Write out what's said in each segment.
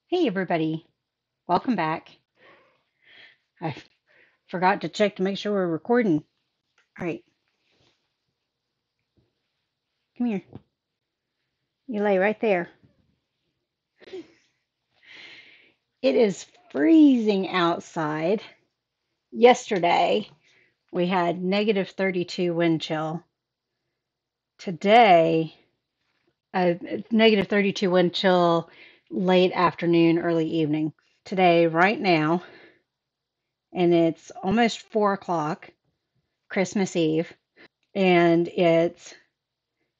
Hey everybody, welcome back. I forgot to check to make sure we're recording. All right, come here. You lay right there. It is freezing outside. Yesterday we had negative 32 wind chill. Today, negative 32 wind chill late afternoon, early evening. Today, right now, and it's almost 4 o'clock, Christmas Eve, and it's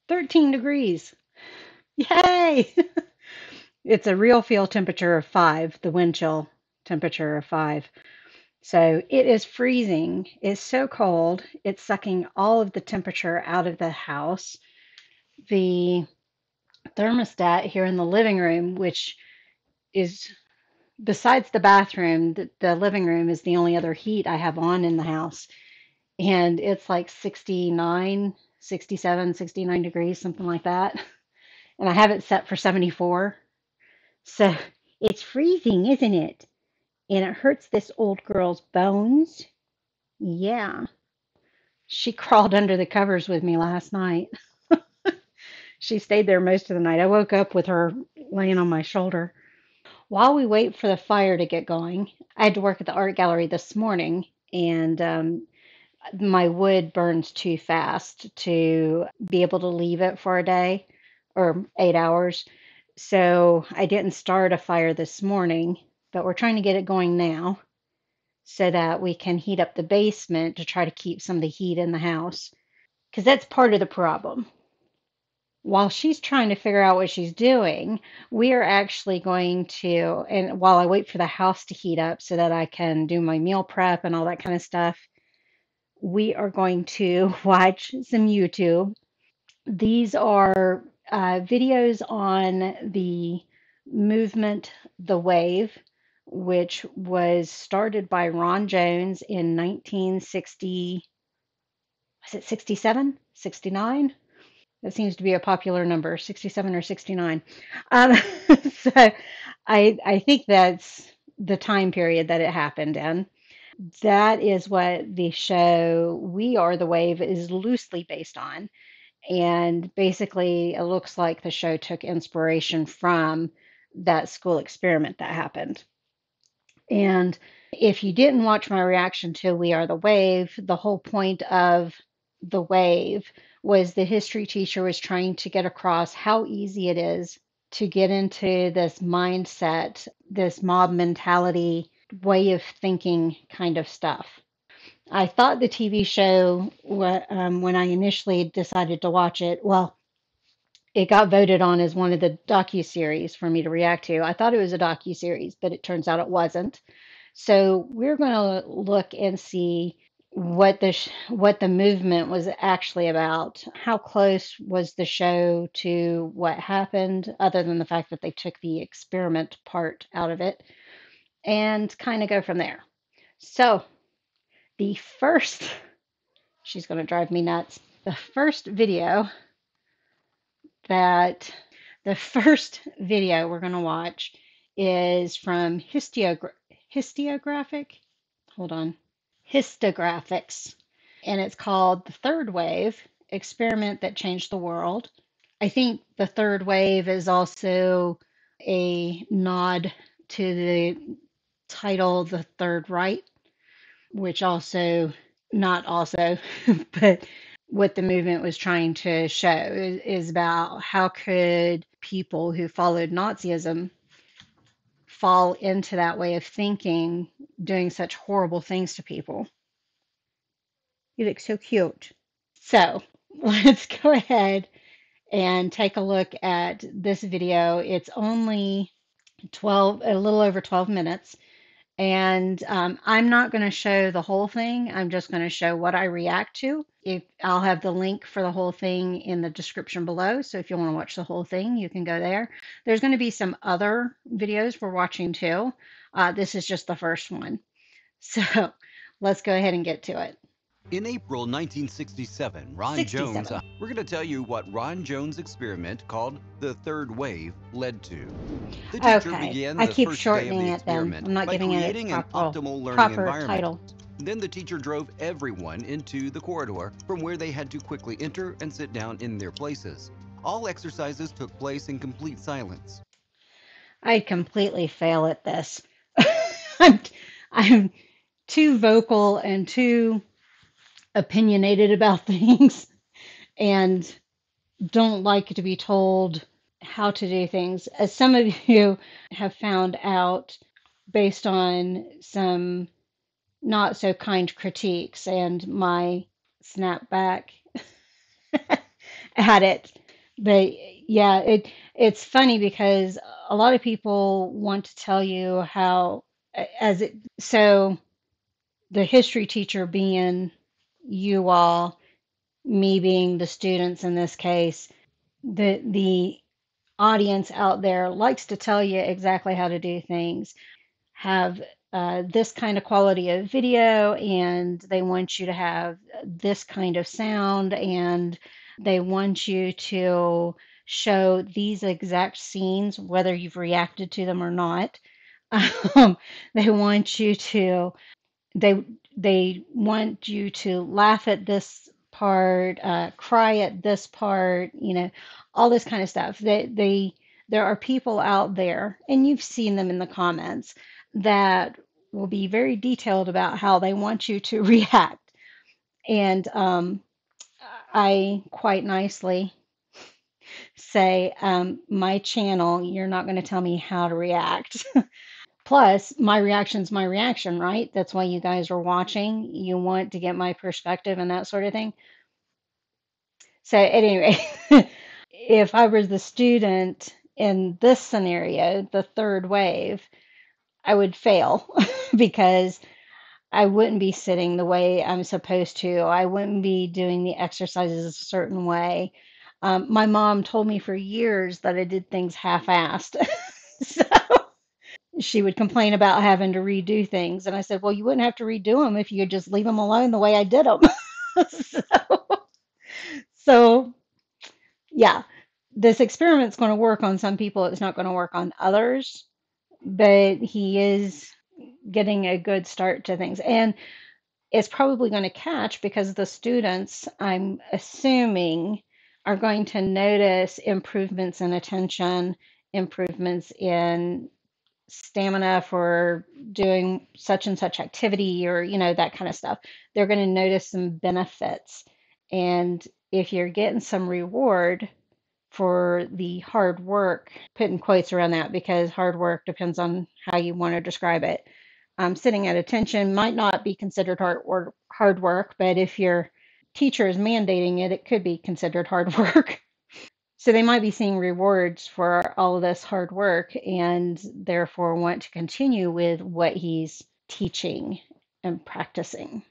13 degrees. Yay! It's a real feel temperature of 5, the wind chill temperature of 5. So it is freezing. It's so cold. It's sucking all of the temperature out of the house. The thermostat here in the living room, which is besides the bathroom, the living room is the only other heat I have on in the house. And it's like 69, 67, 69 degrees, something like that. And I have it set for 74. So it's freezing, isn't it? And it hurts this old girl's bones. Yeah. She crawled under the covers with me last night. She stayed there most of the night. I woke up with her laying on my shoulder. While we wait for the fire to get going, I had to work at the art gallery this morning, and my wood burns too fast to be able to leave it for a day or 8 hours. So I didn't start a fire this morning, but we're trying to get it going now so that we can heat up the basement to try to keep some of the heat in the house. Because that's part of the problem. While she's trying to figure out what she's doing, we are actually going to, and while I wait for the house to heat up so that I can do my meal prep and all that kind of stuff, we are going to watch some YouTube. These are videos on the movement, the wave, which was started by Ron Jones in 1960. Was it 67? 69? That seems to be a popular number, 67 or 69. Um, so I think that's the time period that it happened in. That is what the show We Are the Wave is loosely based on. And basically, it looks like the show took inspiration from that school experiment that happened. And if you didn't watch my reaction to We Are the Wave, the whole point of the wave was the history teacher was trying to get across how easy it is to get into this mindset, this mob mentality, way of thinking kind of stuff. I thought the TV show, when I initially decided to watch it, well, it got voted on as one of the docu-series for me to react to. I thought it was a docu-series, but it turns out it wasn't. So we're going to look and see what the movement was actually about. How close was the show to what happened, other than the fact that they took the experiment part out of it, and kind of go from there. So the first, she's going to drive me nuts. The first video that the first video we're going to watch is from Histographic. Hold on. Histographics. And it's called The Third Wave Experiment That Changed the World. I think the third wave is also a nod to the title The Third Right, which also, not also, but what the movement was trying to show is about how could people who followed Nazism fall into that way of thinking, doing such horrible things to people. You look so cute. So let's go ahead and take a look at this video. It's only 12, a little over 12 minutes. And I'm not going to show the whole thing. I'm just going to show what I react to. If I'll have the link for the whole thing in the description below. So if you want to watch the whole thing, you can go there. There's going to be some other videos we're watching too. This is just the first one. So let's go ahead and get to it. In April 1967, Ron Jones, 67. we're going to tell you what Ron Jones' experiment called the third wave led to. The teacher Okay, began I the keep first day of the shortening it then. experiment I'm not by giving it its creating an proper optimal learning proper environment. title. Then the teacher drove everyone into the corridor from where they had to quickly enter and sit down in their places. All exercises took place in complete silence. I completely fail at this. I'm, I'm too vocal and too opinionated about things and don't like to be told how to do things. As some of you have found out based on some not so kind critiques and my snapback at it. But yeah, it's funny because a lot of people want to tell you how as it so the history teacher being you all, me being the students in this case, the audience out there likes to tell you exactly how to do things. Have this kind of quality of video, and they want you to have this kind of sound, and they want you to show these exact scenes, whether you've reacted to them or not. Um, they want you to they they want you to laugh at this part, cry at this part, all this kind of stuff. There are people out there, and you've seen them in the comments, that will be very detailed about how they want you to react. And I quite nicely say, my channel, you're not going to tell me how to react. Plus, my reaction's my reaction, right? That's why you guys are watching. You want to get my perspective and that sort of thing. So, anyway, if I was the student in this scenario, the third wave, I would fail because I wouldn't be sitting the way I'm supposed to. I wouldn't be doing the exercises a certain way. My mom told me for years that I did things half-assed. So she would complain about having to redo things. And I said, well, you wouldn't have to redo them if you could just leave them alone the way I did them. so, so, yeah, this experiment's going to work on some people. It's not going to work on others, but he is getting a good start to things. And it's probably going to catch because the students, I'm assuming, are going to notice improvements in attention, improvements in stamina for doing such and such activity, or that kind of stuff. They're going to notice some benefits, and if you're getting some reward for the hard work, putting quotes around that because hard work depends on how you want to describe it. Sitting at attention might not be considered hard work, but if your teacher is mandating it, it could be considered hard work. So they might be seeing rewards for all of this hard work and therefore want to continue with what he's teaching and practicing.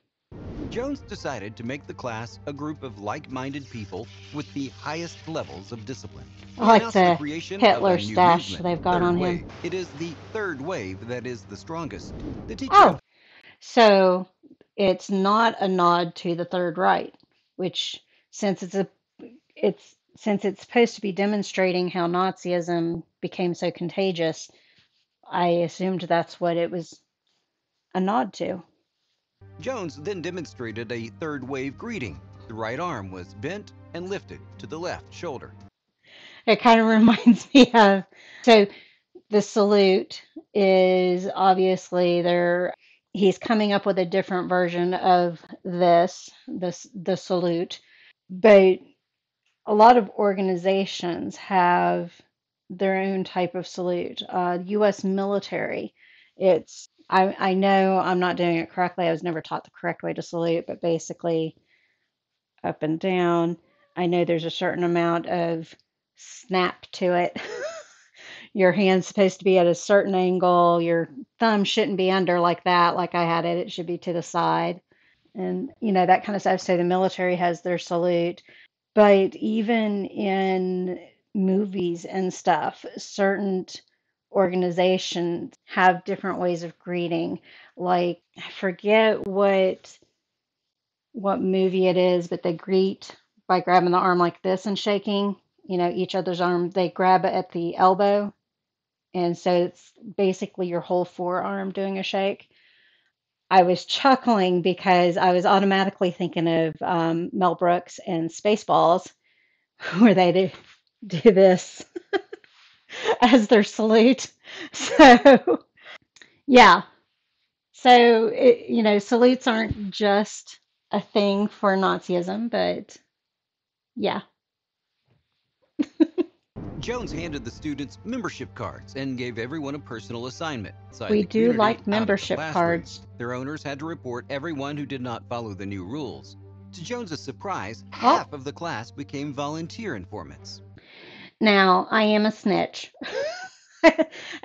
Jones decided to make the class a group of like minded people with the highest levels of discipline. I He like announced the the creation of a Hitler new stash movement, they've got Third on him. Wave. It is the third wave that is the strongest. The teacher Oh, so it's not a nod to the Third Reich, which since since it's supposed to be demonstrating how Nazism became so contagious, I assumed that's what it was a nod to. Jones then demonstrated a third wave greeting. The right arm was bent and lifted to the left shoulder. It kind of reminds me of so the salute is obviously there. He's coming up with a different version of this the salute, but a lot of organizations have their own type of salute. U.S. military, I know I'm not doing it correctly. I was never taught the correct way to salute, but basically up and down. I know there's a certain amount of snap to it. Your hand's supposed to be at a certain angle. Your thumb shouldn't be under like that, like I had it. It should be to the side. And, that kind of stuff. So the military has their salute. But even in movies and stuff, certain organizations have different ways of greeting. Like, I forget what what movie it is, but they greet by grabbing the arm like this and shaking, each other's arm. They grab it at the elbow. And so it's basically your whole forearm doing a shake. I was chuckling because I was automatically thinking of Mel Brooks and Spaceballs, where they do this as their salute. So, yeah. So, salutes aren't just a thing for Nazism, but yeah, Jones handed the students membership cards and gave everyone a personal assignment inside we the do community like out of the membership classroom. cards. Their owners had to report everyone who did not follow the new rules. To Jones's surprise, Oh, half of the class became volunteer informants. now I am a snitch.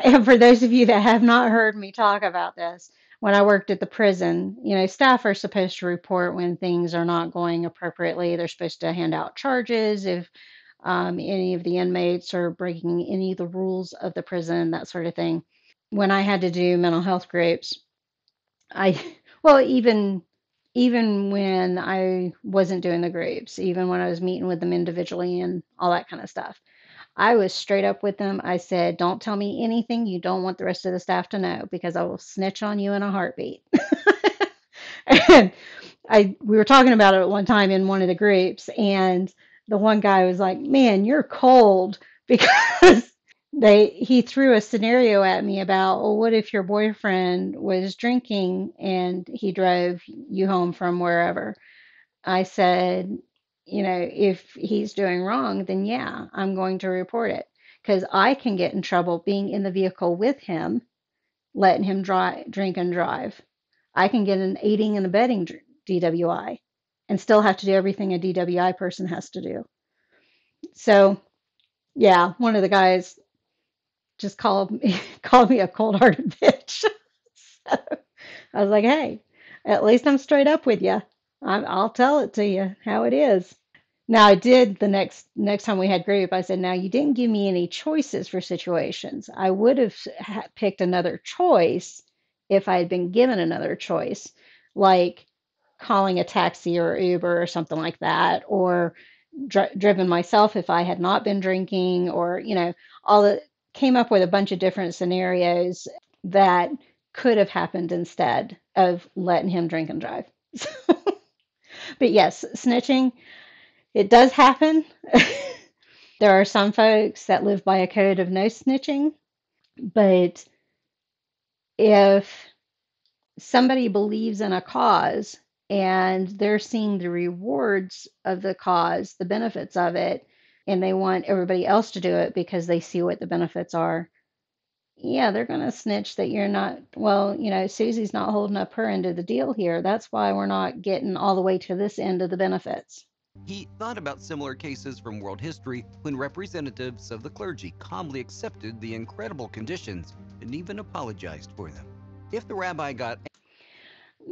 And for those of you that have not heard me talk about this, when I worked at the prison, staff are supposed to report when things are not going appropriately. They're supposed to hand out charges if any of the inmates are breaking any of the rules of the prison, that sort of thing. When I had to do mental health groups, I, well, even when I wasn't doing the groups, even when I was meeting with them individually and all that kind of stuff, I was straight up with them. I said, "Don't tell me anything you don't want the rest of the staff to know because I will snitch on you in a heartbeat." And we were talking about it at one time in one of the groups, and the one guy was like, "Man, you're cold," because he threw a scenario at me about, well, what if your boyfriend was drinking and he drove you home from wherever? I said, if he's doing wrong, then yeah, I'm going to report it because I can get in trouble being in the vehicle with him, letting him drink and drive. I can get an aiding and abetting DWI and still have to do everything a DWI person has to do. So, yeah, one of the guys just called me called me a cold-hearted bitch. So I was like, "Hey, at least I'm straight up with you. I'll tell it to you how it is." Now I did the next time we had group, I said, "Now you didn't give me any choices for situations. I would have picked another choice if I had been given another choice, like calling a taxi or Uber or something like that, or driven myself if I had not been drinking, or all the came up with a bunch of different scenarios that could have happened instead of letting him drink and drive." But yes, snitching, it does happen. There are some folks that live by a code of no snitching, but if somebody believes in a cause and they're seeing the rewards of the cause, the benefits of it, and they want everybody else to do it because they see what the benefits are, yeah, they're going to snitch that you're not, well, Susie's not holding up her end of the deal here. That's why we're not getting all the way to this end of the benefits. He thought about similar cases from world history when representatives of the clergy calmly accepted the incredible conditions and even apologized for them. If the rabbi got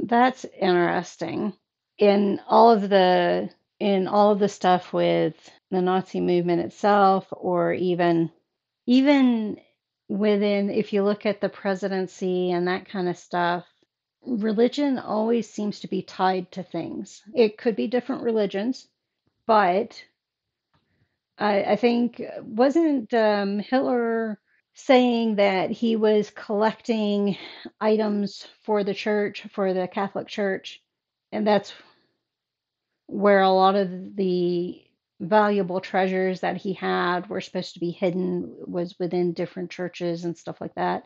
That's interesting. In all of the in all of the stuff with the Nazi movement itself, or even within, if you look at the presidency and that kind of stuff, religion always seems to be tied to things. It could be different religions, but I think wasn't Hitler saying that he was collecting items for the church, for the Catholic Church, and that's where a lot of the valuable treasures that he had were supposed to be hidden, was within different churches and stuff like that,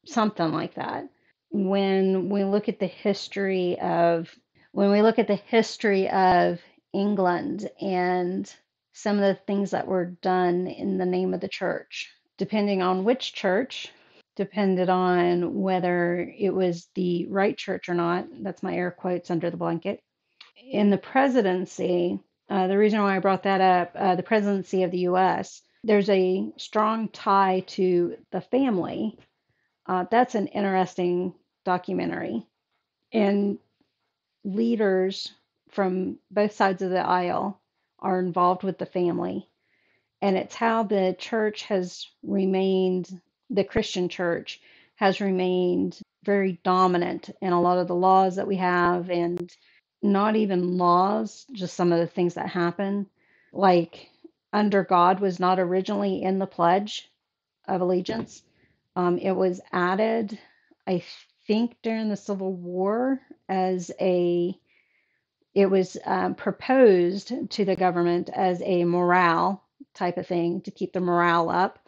something like that. When we look at the history of when we look at the history of England and some of the things that were done in the name of the church, depending on which church, depended on whether it was the right church or not. That's my air quotes under the blanket. In the presidency, the reason why I brought that up, the presidency of the US, there's a strong tie to the family. That's an interesting documentary. And leaders from both sides of the aisle are involved with the family. And it's how the church has remained, the Christian church has remained very dominant in a lot of the laws that we have. And not even laws, just some of the things that happen. Like, under God was not originally in the Pledge of Allegiance. It was added, I think, during the Civil War as a, it was proposed to the government as a morale type of thing to keep the morale up.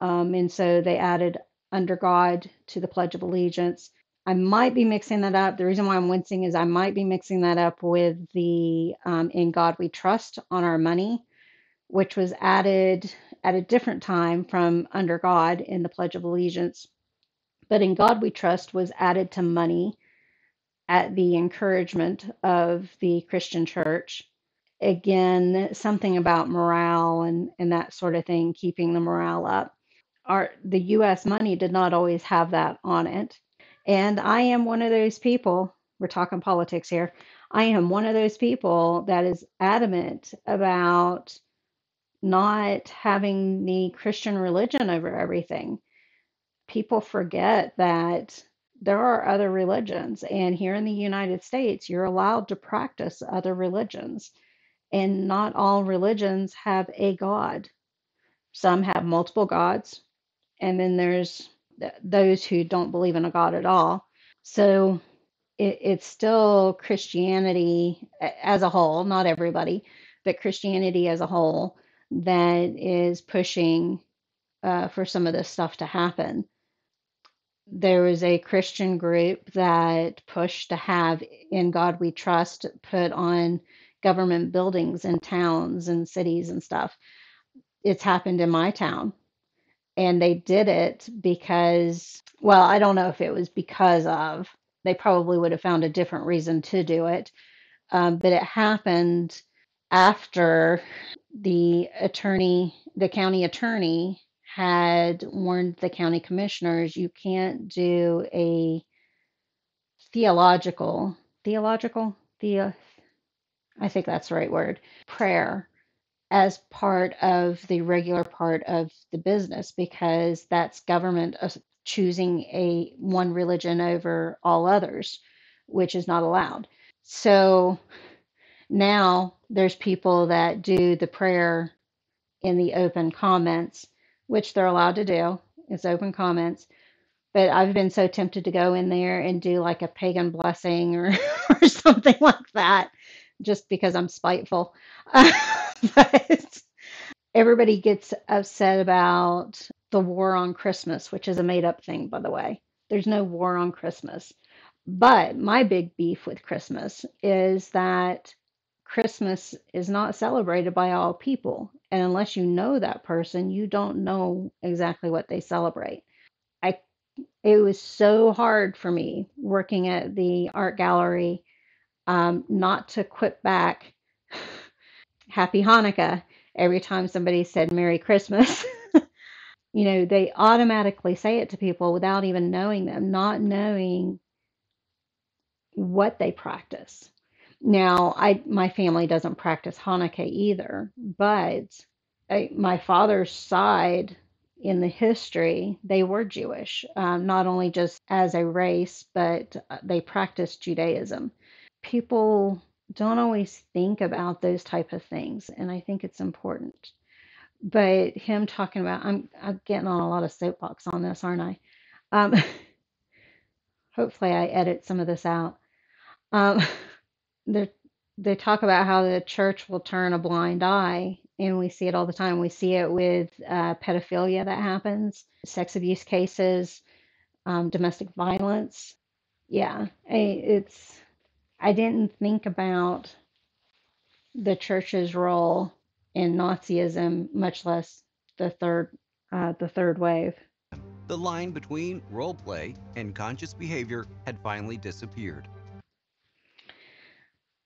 And so they added under God to the Pledge of Allegiance. I might be mixing that up. The reason why I'm wincing is I might be mixing that up with the In God We Trust on our money, which was added at a different time from under God in the Pledge of Allegiance. But In God We Trust was added to money at the encouragement of the Christian church. Again, something about morale and that sort of thing, keeping the morale up. The US money did not always have that on it. And I am one of those people, we're talking politics here. I am one of those people that is adamant about not having the Christian religion over everything. People forget that there are other religions, and here in the United States, you're allowed to practice other religions, and not all religions have a God. Some have multiple gods, and then there's those who don't believe in a God at all. So it's still Christianity as a whole, not everybody, but Christianity as a whole that is pushing for some of this stuff to happen. There was a Christian group that pushed to have In God We Trust put on government buildings in towns and cities and stuff. It's happened in my town. And they did it because, well, I don't know if it was because of, they probably would have found a different reason to do it. But it happened after the county attorney had warned the county commissioners you can't do a theological, theological, the, I think that's the right word, prayer as part of the regular part of the business because that's government choosing a one religion over all others, which is not allowed. So now there's people that do the prayer in the open comments, which they're allowed to do. It's open comments. But I've been so tempted to go in there and do like a pagan blessing or, or something like that, just because I'm spiteful. But everybody gets upset about the war on Christmas, which is a made up thing, by the way. There's no war on Christmas. But my big beef with Christmas is that Christmas is not celebrated by all people. And unless you know that person, you don't know exactly what they celebrate. I It was so hard for me working at the art gallery not to quit back Happy Hanukkah every time somebody said Merry Christmas. They automatically say it to people without even knowing them, not knowing what they practice. Now, my family doesn't practice Hanukkah either, but my father's side in the history, they were Jewish, not only just as a race, but they practiced Judaism. People don't always think about those type of things, and I think it's important. But him talking about, I'm getting on a lot of soapbox on this, aren't I? Um, hopefully, I edit some of this out. Um, they they talk about how the church will turn a blind eye, and we see it all the time. We see it with pedophilia that happens, sex abuse cases, domestic violence. Yeah, I didn't think about the church's role in Nazism, much less the third wave. The line between role play and conscious behavior had finally disappeared.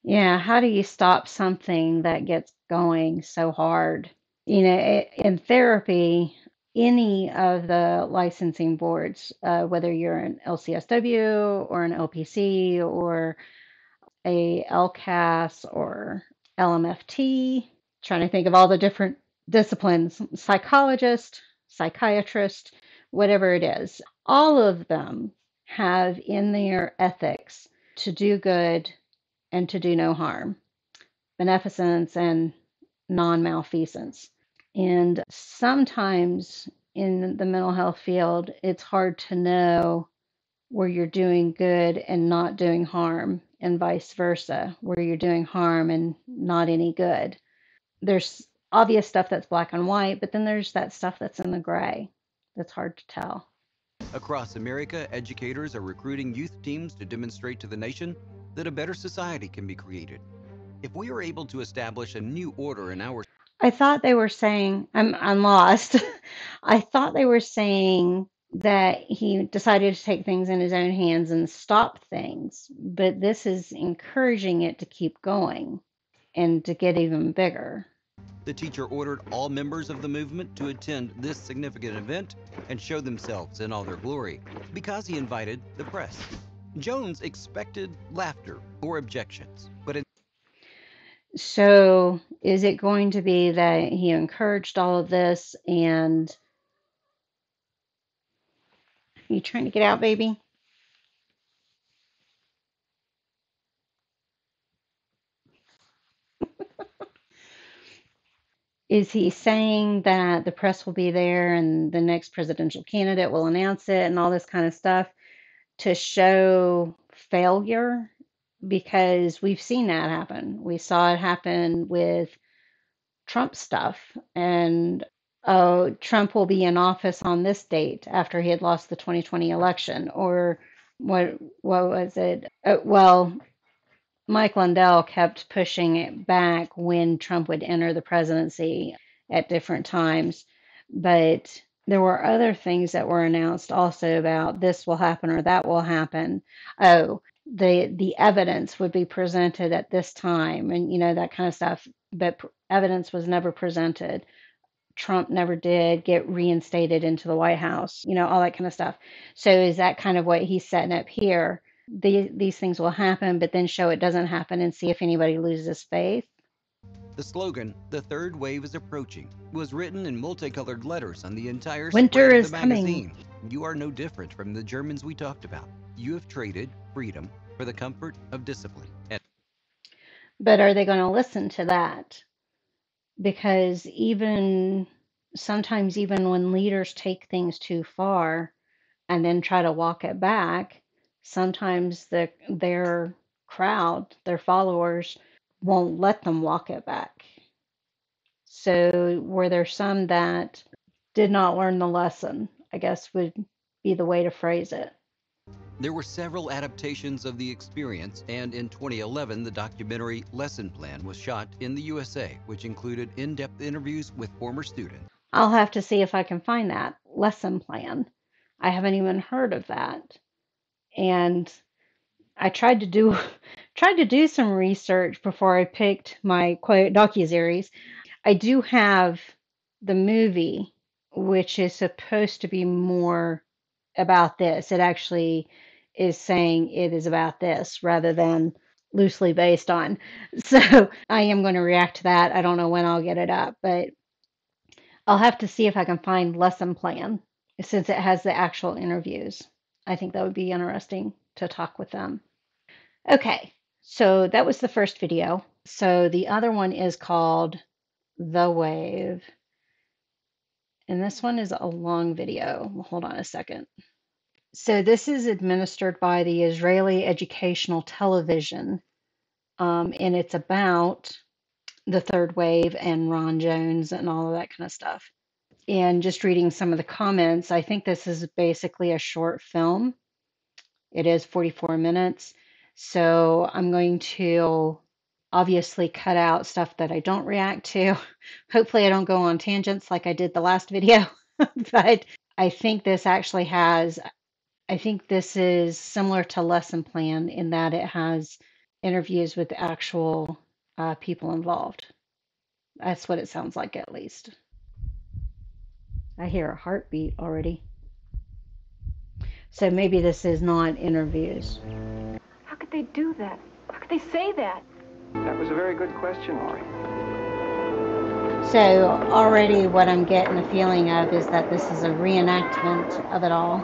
Yeah, how do you stop something that gets going so hard? In therapy, any of the licensing boards, whether you're an LCSW or an LPC or a LCAS or LMFT, trying to think of all the different disciplines, psychologist, psychiatrist, whatever it is, all of them have in their ethics to do good and to do no harm, beneficence and non-malfeasance. And sometimes in the mental health field, it's hard to know where you're doing good and not doing harm, and vice versa, where you're doing harm and not any good. There's obvious stuff that's black and white, but then there's that stuff that's in the gray that's hard to tell. Across America, educators are recruiting youth teams to demonstrate to the nation that a better society can be created. If we are able to establish a new order in our I thought they were saying, I'm lost. I thought they were saying that he decided to take things in his own hands and stop things, but this is encouraging it to keep going and to get even bigger. The teacher ordered all members of the movement to attend this significant event and show themselves in all their glory because he invited the press. Jones expected laughter or objections, but So, is it going to be that he encouraged all of this and you trying to get out, baby? Is he saying that the press will be there and the next presidential candidate will announce it and all this kind of stuff to show failure? Because we've seen that happen. We saw it happen with Trump stuff. And oh, Trump will be in office on this date after he had lost the 2020 election. Or what was it? Well, Mike Lindell kept pushing it back when Trump would enter the presidency at different times. But there were other things that were announced also about this will happen or that will happen. Oh, the evidence would be presented at this time and that kind of stuff. But evidence was never presented. Trump never did get reinstated into the White House, all that kind of stuff. So is that kind of what he's setting up here? These things will happen, but then show it doesn't happen and see if anybody loses faith. the slogan, "The third wave is approaching," was written in multicolored letters on the entire Winter spread of the is coming. magazine. You are no different from the Germans we talked about. You have traded freedom for the comfort of discipline. And But are they going to listen to that? Because even sometimes, even when leaders take things too far and then try to walk it back, sometimes their crowd, their followers, won't let them walk it back. So were there some that did not learn the lesson, I guess would be the way to phrase it. there were several adaptations of the experience, and in 2011, the documentary Lesson Plan was shot in the USA, which included in-depth interviews with former students. I'll have to see if I can find that lesson plan. I haven't even heard of that. And I tried to do some research before I picked my quote docuseries. I do have the movie, which is supposed to be more about this. It actually is saying it is about this rather than loosely based on. So I am going to react to that. I don't know when I'll get it up, but I'll have to see if I can find lesson plan since it has the actual interviews. I think that would be interesting to talk with them. Okay, so that was the first video. So the other one is called The Wave. And this one is a long video. Hold on a second. So this is administered by the Israeli Educational Television, and it's about the third wave and Ron Jones and all of that kind of stuff. And just reading some of the comments, I think this is basically a short film. It is 44 minutes. So I'm going to obviously cut out stuff that I don't react to. Hopefully I don't go on tangents like I did the last video. But I think this actually has, I think this is similar to Lesson Plan in that it has interviews with actual people involved. That's what it sounds like, at least. I hear a heartbeat already. So maybe this is not interviews. How could they do that? How could they say that? That was a very good question, Laurie. So already what I'm getting the feeling of is that this is a reenactment of it all.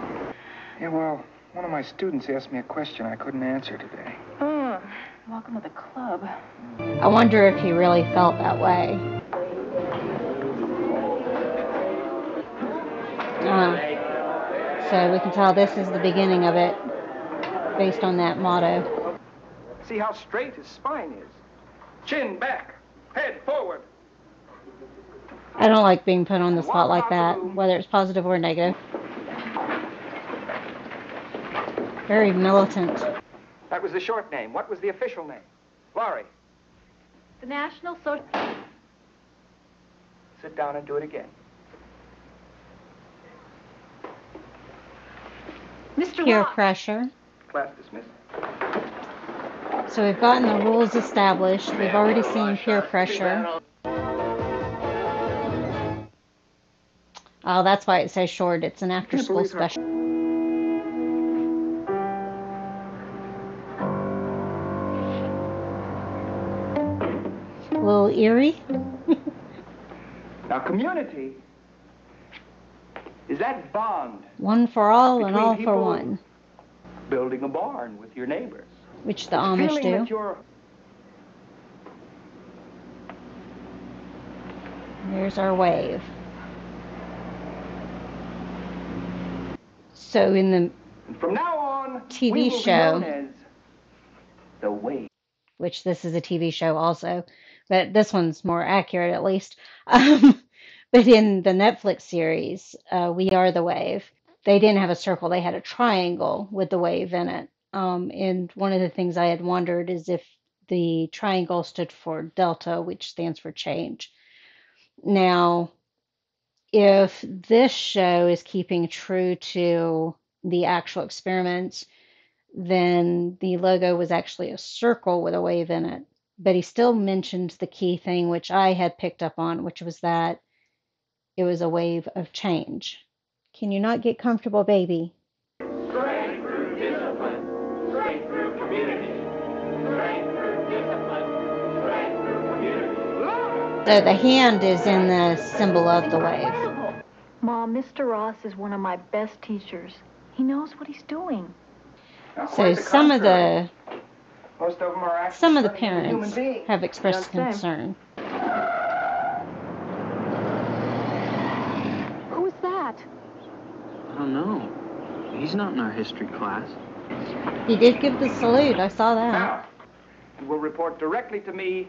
Yeah, well, one of my students asked me a question I couldn't answer today. Welcome to the club. I wonder if he really felt that way. So we can tell this is the beginning of it, based on that motto. See how straight his spine is. Chin back, head forward. I don't like being put on the spot like that, whether it's positive or negative. Very militant. That was the short name. What was the official name? Laurie, The National Social... sit down and do it again. Mr. Peer Ross. pressure. Class dismissed. So we've gotten the rules established. We've already seen peer pressure. Oh, that's why it says short. It's an after-school special. A little eerie. Now, community is that bond. One for all and between all for people one, building a barn with your neighbors. which the It's Amish feeling that do. you're There's our wave. So in the And from now on, TV we will show, be known as the Wave. which this is a TV show also, but this one's more accurate at least. But in the Netflix series, We Are the Wave, they didn't have a circle, they had a triangle with the wave in it. And one of the things I had wondered is if the triangle stood for delta, which stands for change. Now, if this show is keeping true to the actual experiments, then the logo was actually a circle with a wave in it. But he still mentioned the key thing, which I had picked up on, which was that it was a wave of change. Can you not get comfortable, baby? Strength through discipline, strength through community, strength through discipline, strength through community. So the hand is in the symbol of the wave. Incredible. Mom, Mr. Ross is one of my best teachers. He knows what he's doing. Now, So quite the some of contrary. the Most of them are actually studying parents human beings. have expressed Don't say. concern. Who is that? I don't know. He's not in our history class. He did give the salute. I saw that. Now, you will report directly to me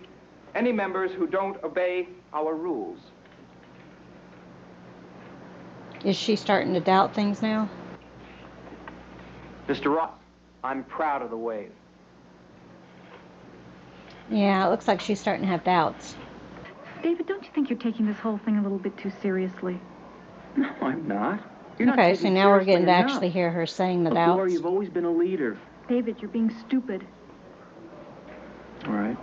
any members who don't obey our rules. Is she starting to doubt things now? Mr. Ross, I'm proud of the Wave. Yeah, it looks like she's starting to have doubts. David, don't you think you're taking this whole thing a little bit too seriously? No, I'm not. You're not Okay, taking so now we're seriously getting to enough. actually hear her saying the Look, Laura, doubts. you've always been a leader. David, you're being stupid. All right.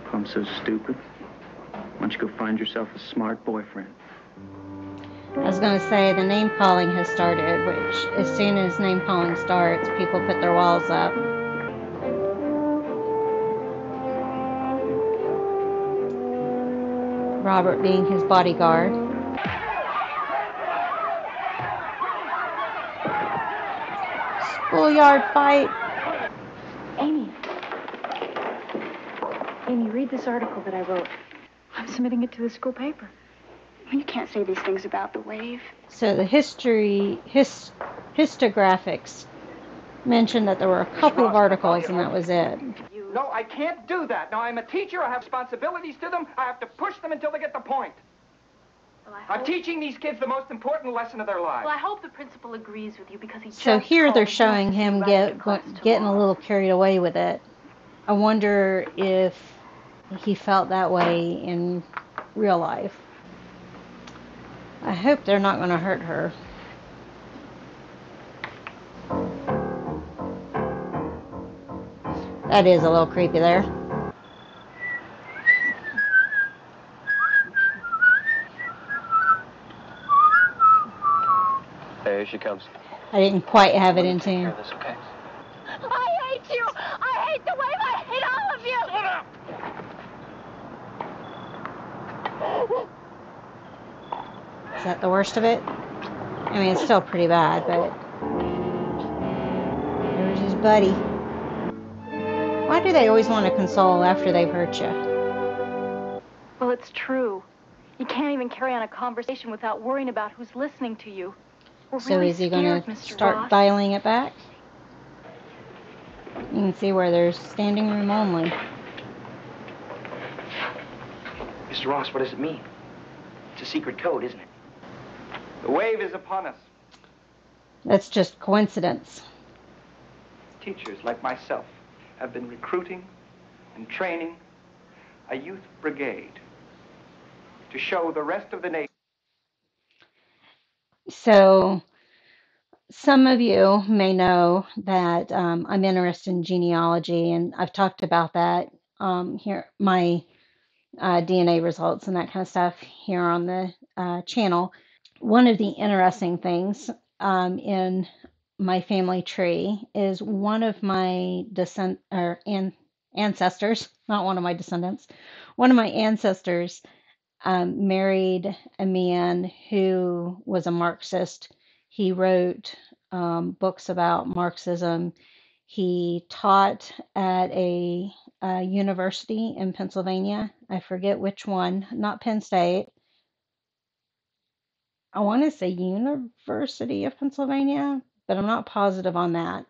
If I'm so stupid, why don't you go find yourself a smart boyfriend? I was going to say the name calling has started, which as soon as name calling starts, people put their walls up. Robert being his bodyguard. Schoolyard fight. Amy. Amy, read this article that I wrote. I'm submitting it to the school paper. You can't say these things about the wave. So the Histographics mentioned that there were a couple of articles and that was it. No, I can't do that. Now, I'm a teacher. I have responsibilities to them. I have to push them until they get the point. Well, I'm teaching these kids the most important lesson of their lives. Well, I hope the principal agrees with you because he So just here they're called showing just to him be right to class getting a tomorrow. little carried away with it. I wonder if he felt that way in real life. I hope they're not going to hurt her. That is a little creepy there. Hey, here she comes. I didn't quite have it in Take care tune. of this, okay? I hate you! I hate the wave! I hate all of you! Shut up! Is that the worst of it? I mean, it's still pretty bad, but there's his buddy. Why do they always want to console after they've hurt you? Well, it's true. You can't even carry on a conversation without worrying about who's listening to you. We're So really is he going scared, to Mr. start Ross. dialing it back? You can see where there's standing room only. Mr. Ross, what does it mean? It's a secret code, isn't it? The wave is upon us. That's just coincidence. Teachers like myself have been recruiting and training a youth brigade to show the rest of the nation. So some of you may know that I'm interested in genealogy, and I've talked about that here, my DNA results and that kind of stuff here on the channel. One of the interesting things in my family tree is one of my ancestors, not one of my descendants, one of my ancestors married a man who was a Marxist. He wrote books about Marxism. He taught at a university in Pennsylvania. I forget which one, not Penn State. I want to say University of Pennsylvania, but I'm not positive on that.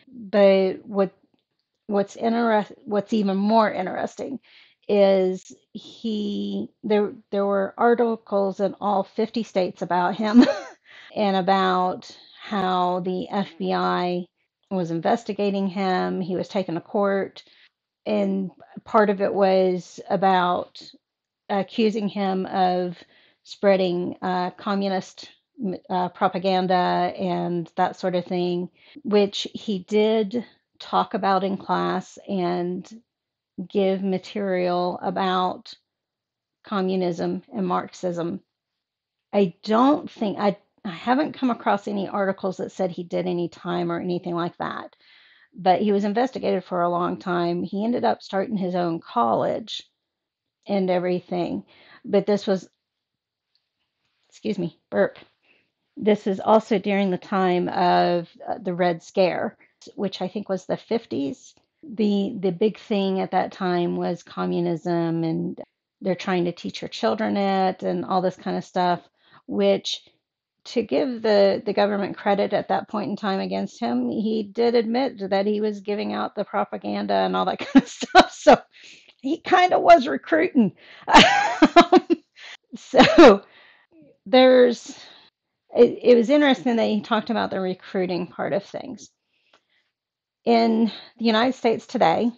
But what's even more interesting is there were articles in all 50 states about him and about how the FBI was investigating him. He was taken to court, and part of it was about accusing him of spreading communist propaganda and that sort of thing, which he did talk about in class and give material about communism and Marxism. I haven't come across any articles that said he did any time or anything like that, but he was investigated for a long time. He ended up starting his own college and everything. But this was, excuse me, burp. This is also during the time of the Red Scare, which I think was the 50s. The big thing at that time was communism, and they're trying to teach your children it and all this kind of stuff, which to give the government credit at that point in time against him, he did admit that he was giving out the propaganda and all that kind of stuff. So he kind of was recruiting. So there's it was interesting that he talked about the recruiting part of things. In the United States today,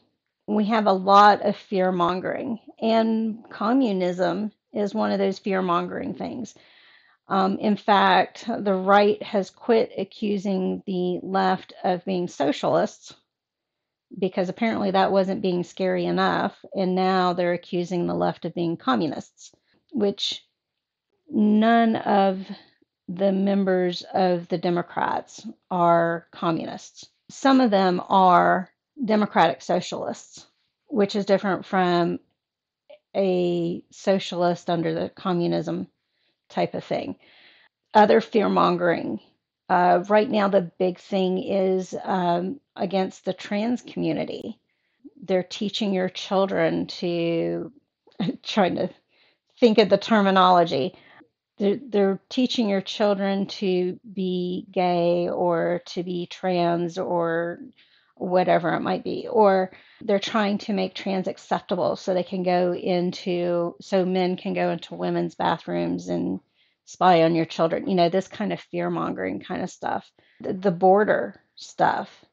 we have a lot of fear mongering, and communism is one of those fear mongering things. In fact, the right has quit accusing the left of being socialists because apparently that wasn't being scary enough, and now they're accusing the left of being communists, which none of the members of the Democrats are communists. Some of them are democratic socialists, which is different from a socialist under the communism type of thing. Other fear mongering. Right now, the big thing is against the trans community. They're teaching your children to, trying to think of the terminology, they're teaching your children to be gay or to be trans or whatever it might be, or they're trying to make trans acceptable so so men can go into women's bathrooms and spy on your children, this kind of fear mongering kind of stuff. The border stuff,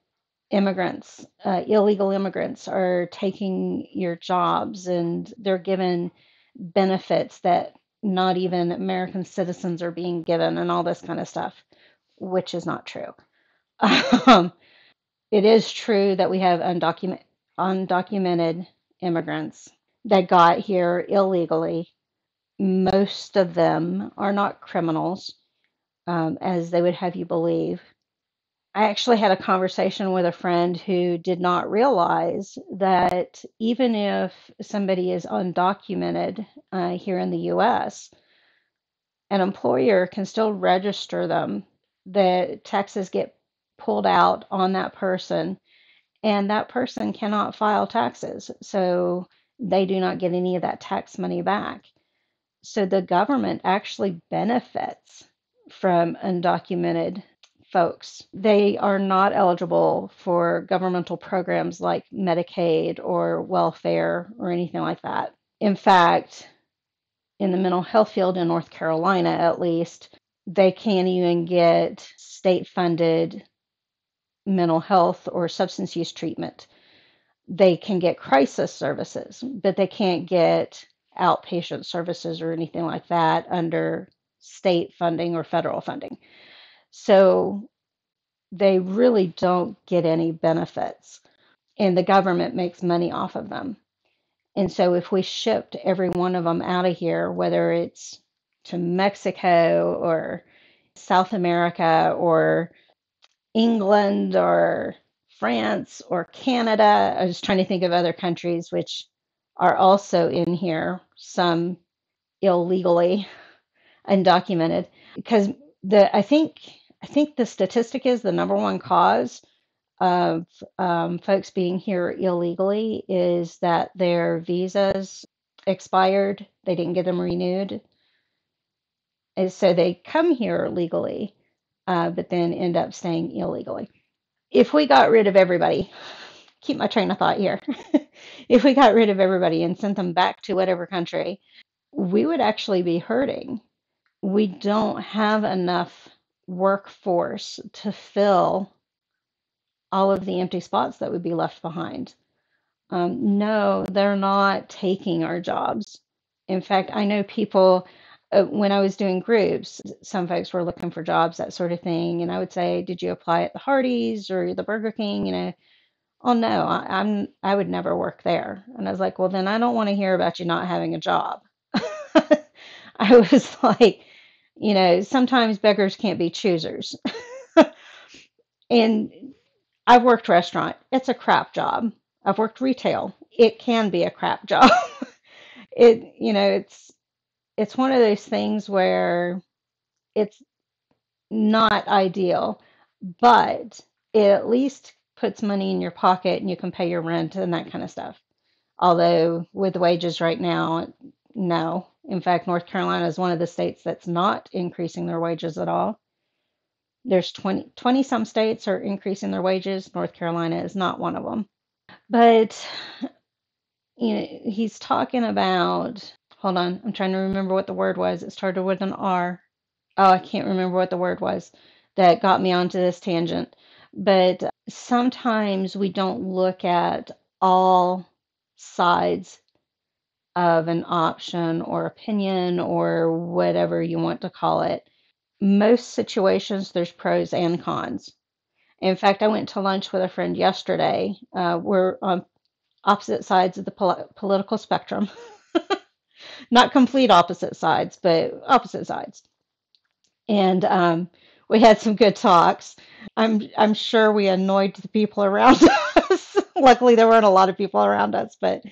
illegal immigrants are taking your jobs and they're given benefits that not even American citizens are being given and all this kind of stuff, which is not true. Um, it is true that we have undocumented immigrants that got here illegally. Most of them are not criminals, as they would have you believe. I actually had a conversation with a friend who did not realize that even if somebody is undocumented here in the US, an employer can still register them. The taxes get pulled out on that person, and that person cannot file taxes. So they do not get any of that tax money back. So the government actually benefits from undocumented folks. They are not eligible for governmental programs like Medicaid or welfare or anything like that. In fact, in the mental health field in North Carolina, at least, they can't even get state funded mental health or substance use treatment. They can get crisis services, but they can't get outpatient services or anything like that under state funding or federal funding. So they really don't get any benefits, and the government makes money off of them. And so if we shipped every one of them out of here, whether it's to Mexico or South America or England or France or Canada. I was trying to think of other countries which are also in here, some illegally undocumented, because I think the statistic is the number one cause of folks being here illegally is that their visas expired, they didn't get them renewed, and so they come here legally, but then end up staying illegally. If we got rid of everybody, keep my train of thought here. If we got rid of everybody and sent them back to whatever country, we would actually be hurting. We don't have enough workforce to fill all of the empty spots that would be left behind. No, they're not taking our jobs. In fact, I know people, when I was doing groups, some folks were looking for jobs, that sort of thing. And I would say, did you apply at the Hardee's or the Burger King? Oh no, I would never work there. And I was like, well, then I don't want to hear about you not having a job. I was like, sometimes beggars can't be choosers. And I've worked restaurant. It's a crap job. I've worked retail. It can be a crap job. It's one of those things where it's not ideal, but it at least puts money in your pocket and you can pay your rent and that kind of stuff. Although with wages right now, no. In fact, North Carolina is one of the states that's not increasing their wages at all. There's 20 some states are increasing their wages. North Carolina is not one of them. But, he's talking about, hold on, I'm trying to remember what the word was. It started with an R. Oh, I can't remember what the word was that got me onto this tangent. But sometimes we don't look at all sides of an option or opinion or whatever you want to call it. Most situations, there's pros and cons. In fact, I went to lunch with a friend yesterday. We're on opposite sides of the political spectrum. Not complete opposite sides, but opposite sides. And we had some good talks. I'm sure we annoyed the people around us. Luckily, there weren't a lot of people around us, but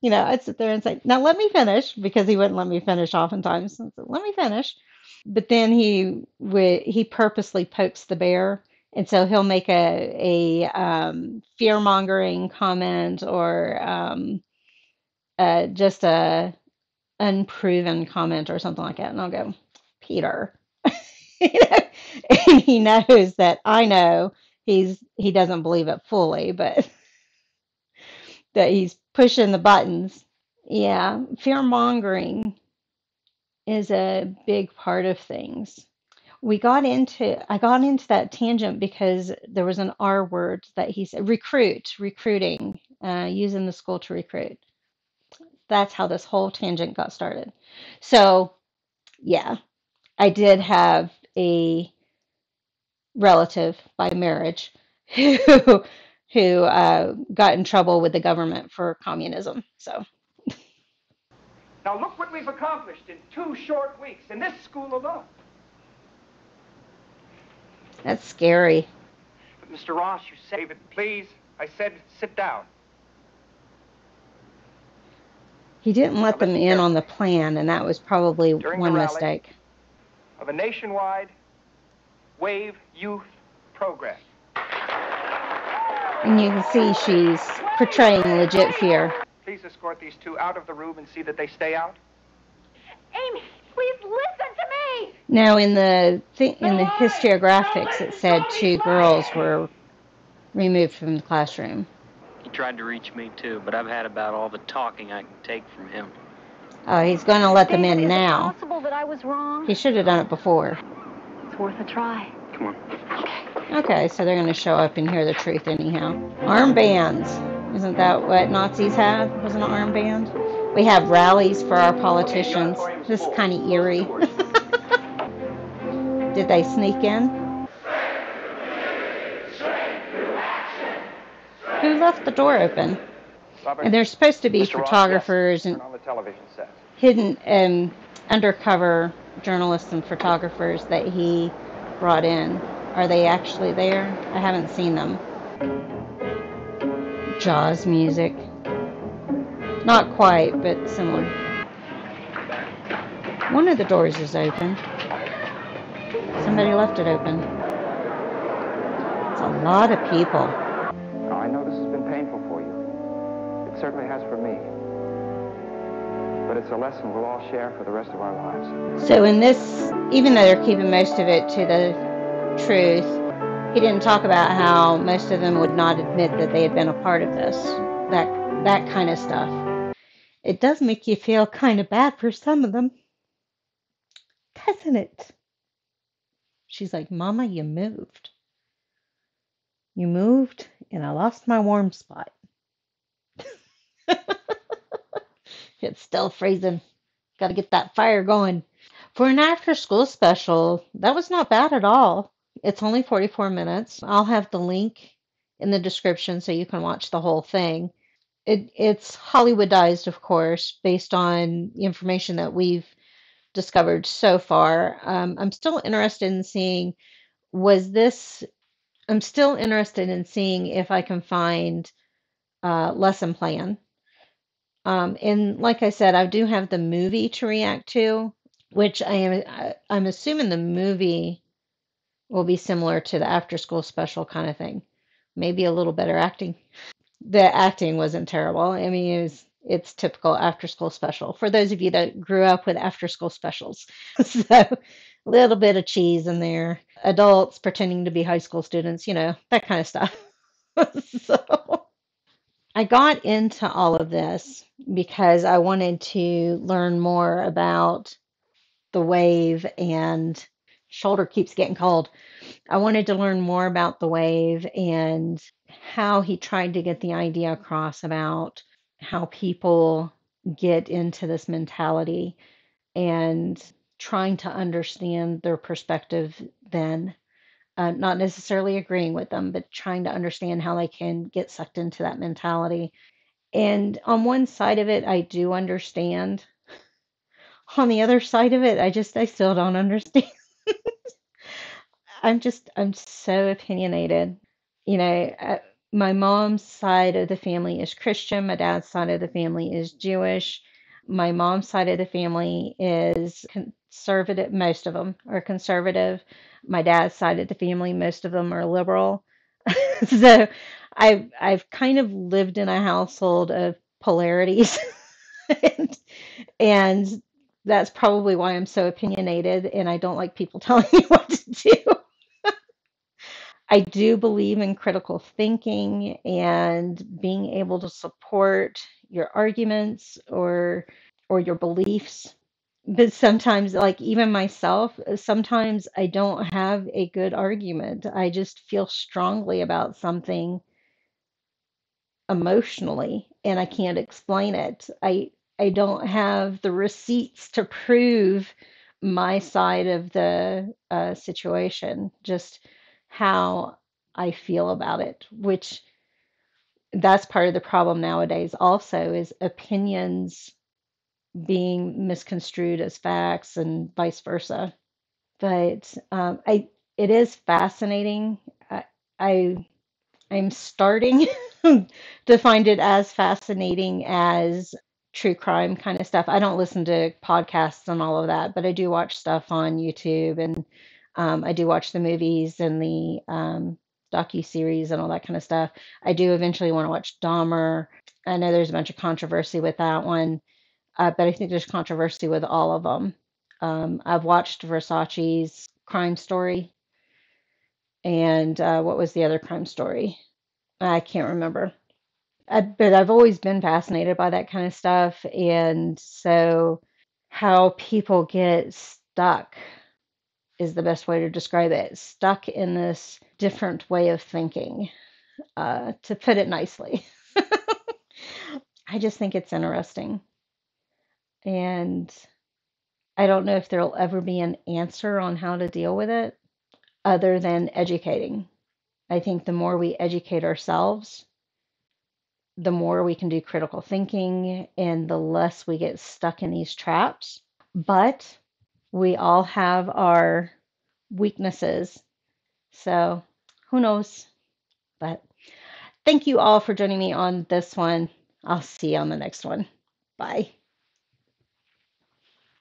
I'd sit there and say, "Now let me finish," because he wouldn't let me finish oftentimes. So, let me finish. But then he purposely pokes the bear, and so he'll make a fear mongering comment or just a unproven comment or something like that, and I'll go, Peter, you know, and he knows that I know he doesn't believe it fully, but that he's pushing the buttons. Yeah, fear mongering is a big part of things. I got into that tangent because there was an R word that he said, recruiting, using the school to recruit. That's how this whole tangent got started. So, yeah, I did have a relative by marriage who got in trouble with the government for communism. So, Now look what we've accomplished in 2 short weeks in this school alone. that's scary. But Mr. Ross, you said, David, please, I said sit down. He didn't let Now them listen in on the carefully. plan, and that was probably During the one rally mistake. of a nationwide WAVE youth program. And you can see she's portraying legit fear. Please escort these two out of the room and see that they stay out. Amy, please listen to me. Now, in the histographics, it said 2 girls were removed from the classroom. He tried to reach me too, but I've had about all the talking I can take from him. Oh, he's going to let them David, in is it now. possible that I was wrong? He should have done it before. It's worth a try. Come on. Okay, so they're going to show up and hear the truth anyhow. Armbands. Isn't that what Nazis had? Wasn't it armband? We have rallies for our politicians. This is kind of eerie. Did they sneak in? Who left the door open? Robert, And there's supposed to be Mr. Ross, photographers yes. and Turn on the television set. hidden undercover journalists and photographers that he brought in. Are they actually there? I haven't seen them. Jaws music. Not quite, but similar. One of the doors is open. Somebody left it open. It's a lot of people. Now, I know this has been painful for you. It certainly has for me. But it's a lesson we'll all share for the rest of our lives. So in this, even though they're keeping most of it to the truth, he didn't talk about how most of them would not admit that they had been a part of this. That kind of stuff. It does make you feel kind of bad for some of them, doesn't it? She's like, Mama, you moved. You moved, and I lost my warm spot. It's still freezing. Got to get that fire going. For an after school special, that was not bad at all. It's only 44 minutes. I'll have the link in the description so you can watch the whole thing. It's Hollywoodized, of course, based on the information that we've discovered so far. I'm still interested in seeing, I'm still interested in seeing if I can find a lesson plan. And like I said, I do have the movie to react to, which I'm assuming the movie will be similar to the after school special kind of thing. Maybe a little better acting. The acting wasn't terrible. I mean, it's typical after school special for those of you that grew up with after school specials. So a little bit of cheese in there. Adults pretending to be high school students, that kind of stuff. So I got into all of this because I wanted to learn more about the wave, and shoulder keeps getting cold. I wanted to learn more about the wave and how he tried to get the idea across about how people get into this mentality and trying to understand their perspective then. Not necessarily agreeing with them, but trying to understand how they can get sucked into that mentality. And on one side of it, I do understand. On the other side of it, I still don't understand. I'm so opinionated. You know, uh, my mom's side of the family is Christian. My dad's side of the family is Jewish. My mom's side of the family is conservative. Most of them are conservative. My dad's side of the family, most of them are liberal. So I've kind of lived in a household of polarities. and, and that's probably why I'm so opinionated and I don't like people telling me what to do. I do believe in critical thinking and being able to support your arguments or your beliefs. But sometimes, like even myself, sometimes I don't have a good argument. I just feel strongly about something emotionally and I can't explain it. I don't have the receipts to prove my side of the situation, just how I feel about it, which that's part of the problem nowadays also is opinions being misconstrued as facts and vice versa. But it is fascinating. I I'm starting to find it as fascinating as true crime kind of stuff. I don't listen to podcasts and all of that, but I do watch stuff on YouTube and I do watch the movies and the docuseries and all that kind of stuff. I do eventually want to watch Dahmer. I know there's a bunch of controversy with that one, but I think there's controversy with all of them. I've watched Versace's Crime Story, and what was the other crime story? I can't remember. But I've always been fascinated by that kind of stuff, and so how people get stuck is the best way to describe it. Stuck in this different way of thinking, to put it nicely. I just think it's interesting. And I don't know if there'll ever be an answer on how to deal with it other than educating. I think the more we educate ourselves, the more we can do critical thinking and the less we get stuck in these traps. But we all have our weaknesses. So who knows? But thank you all for joining me on this one. I'll see you on the next one. Bye.